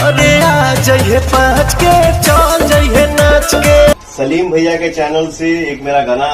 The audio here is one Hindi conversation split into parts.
अरे आ जाइए पाँच के चल जाइए नाच के। सलीम भैया के चैनल से एक मेरा गाना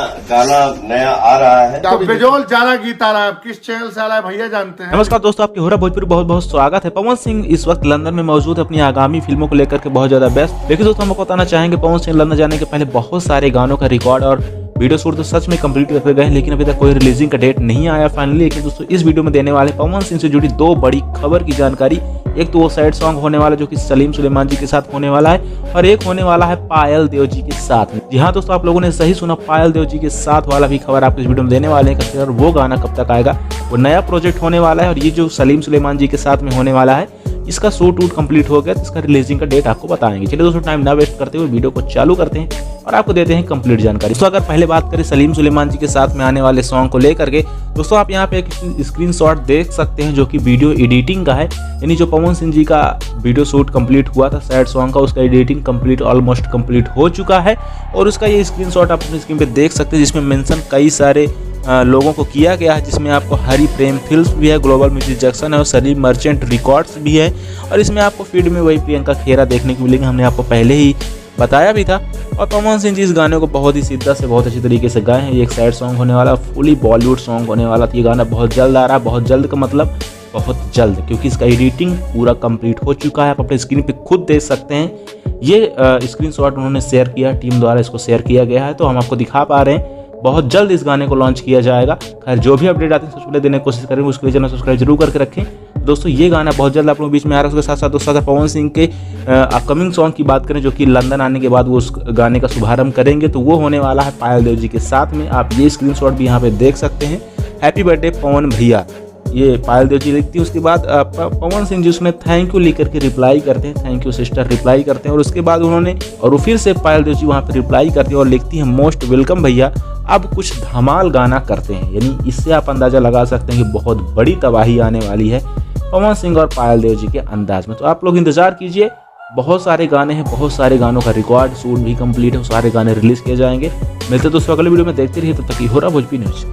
नया आ रहा है। तो बेजोल ज्यादा गीत आ रहा है, किस चैनल से आ रहा है भैया जानते हैं। नमस्कार दोस्तों, आपके हो रहा भोजपुरी बहुत बहुत स्वागत है। पवन सिंह इस वक्त लंदन में मौजूद है अपनी आगामी फिल्मों को लेकर के बहुत ज्यादा व्यस्त। देखिए दोस्तों, हम आपको बताना चाहेंगे पवन सिंह लंदन जाने के पहले बहुत सारे गानों का रिकॉर्ड और वीडियो शूट तो सच में कंप्लीट करके गए हैं, लेकिन अभी तक कोई रिलीजिंग का डेट नहीं आया फाइनली। लेकिन दोस्तों इस वीडियो में देने वाले पवन सिंह से जुड़ी दो बड़ी खबर की जानकारी। एक तो वो सैड सॉन्ग होने वाला जो कि सलीम सुलेमान जी के साथ होने वाला है, और एक होने वाला है पायल देव जी के साथ में। जी हाँ दोस्तों, आप लोगों ने सही सुना, पायल देव जी के साथ वाला भी खबर आपको इस वीडियो में देने वाले हैं। और वो गाना कब तक आएगा, वो नया प्रोजेक्ट होने वाला है, और ये जो सलीम सुलेमान जी के साथ में होने वाला है इसका शूट वूट कंप्लीट हो गया, तो इसका रिलीजिंग का डेट आपको बताएंगे। चलिए दोस्तों, टाइम ना वेस्ट करते हुए वीडियो को चालू करते हैं और आपको देते हैं कंप्लीट जानकारी। तो अगर पहले बात करें सलीम सुलेमान जी के साथ में आने वाले सॉन्ग को लेकर के, दोस्तों आप यहाँ पे एक स्क्रीनशॉट देख सकते हैं जो कि वीडियो एडिटिंग का है। यानी जो पवन सिंह जी का वीडियो शूट कंप्लीट हुआ था सैड सॉन्ग का, उसका एडिटिंग कंप्लीट ऑलमोस्ट कंप्लीट हो चुका है। और उसका ये स्क्रीनशॉट आप अपनी स्क्रीन पे देख सकते हैं, जिसमें मेंशन कई सारे लोगों को किया गया है, जिसमें आपको हरी प्रेम फिल्म्स भी है, ग्लोबल म्यूजिक जंक्शन है और सलीम मर्चेंट रिकॉर्ड्स भी है। और इसमें आपको फीड में वही प्रियंका खेरा देखने को मिलेंगे, हमने आपको पहले ही बताया भी था। और पवन सिंह जी इस गाने को बहुत ही सीधा से बहुत अच्छी तरीके से गाए हैं। ये एक सैड सॉन्ग होने वाला, फुली बॉलीवुड सॉन्ग होने वाला। तो ये गाना बहुत जल्द आ रहा है, बहुत जल्द का मतलब बहुत जल्द, क्योंकि इसका एडिटिंग पूरा कंप्लीट हो चुका है। आप अपने स्क्रीन पे खुद देख सकते हैं। ये स्क्रीनशॉट उन्होंने शेयर किया, टीम द्वारा इसको शेयर किया गया है, तो हम आपको दिखा पा रहे हैं। बहुत जल्द इस गाने को लॉन्च किया जाएगा। खैर जो भी अपडेट आते हैं सबसे पहले देने की कोशिश करेंगे, उसके लिए चैनल सब्सक्राइब जरूर करके रखें। दोस्तों ये गाना बहुत जल्द आप लोगों के बीच में आ रहा है। उसके साथ साथ दोस्तों अगर पवन सिंह के अपकमिंग सॉन्ग की बात करें, जो कि लंदन आने के बाद वो उस गाने का शुभारंभ करेंगे, तो वो होने वाला है पायल देव जी के साथ में। आप ये स्क्रीनशॉट भी यहाँ पे देख सकते हैं। हैप्पी बर्थडे पवन भैया, ये पायल देव जी लिखती है। उसके बाद पवन सिंह जी उसमें थैंक यू लिख करके रिप्लाई करते हैं, थैंक यू सिस्टर रिप्लाई करते हैं। और उसके बाद उन्होंने और वो फिर से पायल देव जी वहाँ पे रिप्लाई करती है और लिखती है मोस्ट वेलकम भैया, अब कुछ धमाल गाना करते हैं। यानी इससे आप अंदाजा लगा सकते हैं कि बहुत बड़ी तबाही आने वाली है पवन सिंह और पायल देव जी के अंदाज में। तो आप लोग इंतजार कीजिए, बहुत सारे गाने हैं, बहुत सारे गानों का रिकॉर्ड शूट भी कंप्लीट है, सारे गाने रिलीज किए जाएंगे। मिलते दोस्तों अगले वीडियो में, देखते रहिए। तब तक हो रहा भोजपुरी न्यूज।